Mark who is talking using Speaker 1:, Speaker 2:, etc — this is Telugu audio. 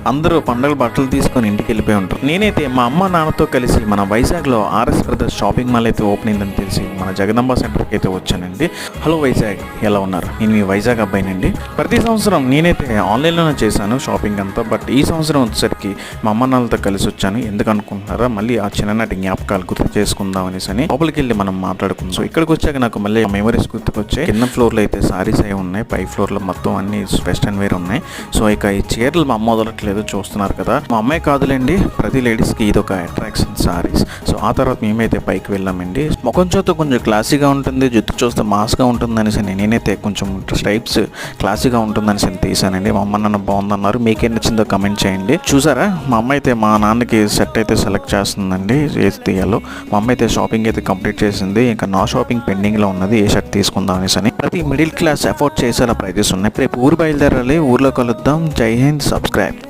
Speaker 1: అందరూ పండుగ బట్టలు తీసుకొని ఇంటికి వెళ్ళిపోయి ఉంటారు. నేనైతే మా అమ్మ నాన్నతో కలిసి మన వైజాగ్లో ఆర్ఎస్ బ్రదర్స్ షాపింగ్ మాల్ అయితే ఓపెన్ అయిందని తెలిసి మన జగదంబ సెంటర్కి అయితే వచ్చానండి. హలో వైజాగ్, ఎలా ఉన్నారు? నేను మీ వైజాగ్ అబ్బాయినండి. ప్రతి సంవత్సరం నేనైతే ఆన్లైన్లోనే చేశాను షాపింగ్ అంతా. బట్ ఈ సంవత్సరం వచ్చేసరికి మా అమ్మ నాన్నలతో కలిసి వచ్చాను. ఎందుకు అనుకుంటున్నారా? మళ్ళీ ఆ చిన్ననాటి జ్ఞాపకాలు గుర్తు చేసుకుందాం అనేసి లోపలికి వెళ్ళి మనం మాట్లాడుకుందాం. సో ఇక్కడికి వచ్చాక నాకు మళ్ళీ మెమరీస్ గుర్తుకొచ్చాయి. కింద ఫ్లోర్లో అయితే సారీస్ అయి ఉన్నాయి, పై ఫ్లోర్లో మొత్తం అన్ని వెస్టర్న్ వేర్ ఉన్నాయి. సో ఇక ఈ చీరలు మా అమ్మ వదలట్లేదు, చూస్తున్నారు కదా. మా అమ్మాయి కాదులేండి, ప్రతి లేడీస్కి ఇది ఒక అట్రాక్షన్ సారీస్. సో ఆ తర్వాత మేమైతే పైకి వెళ్ళామండి. ముఖం చూస్తే కొంచెం క్లాసీగా ఉంటుంది, జుట్టు చూస్తే మాస్గా ఉంటుంది అనేసి నేనైతే కొంచెం స్టైప్స్ క్లాసీగా ఉంటుందనేసి తీసానండి. మా అమ్మ నాన్న బాగుందన్నారు. మీకేం నచ్చిందో కమెంట్ చేయండి. చూసారా, మా అమ్మ అయితే మా నాన్నకి సెట్ అయితే సెలెక్ట్ చేస్తుందండి ఏది తీయాలో. మా అమ్మ అయితే షాపింగ్ అయితే కంప్లీట్ చేసింది. ఇంకా నా షాపింగ్ పెండింగ్లో ఉన్నది, ఏ షర్ట్ తీసుకుందాం అనేసి. ప్రతి మిడిల్ క్లాస్ అఫోర్డ్ చేసేలా ప్రైజెస్ ఉన్నాయి. రేపు ఊరు బయలుదేరాలి, ఊర్లో కలుద్దాం. జై హింద్, సబ్స్క్రైబ్.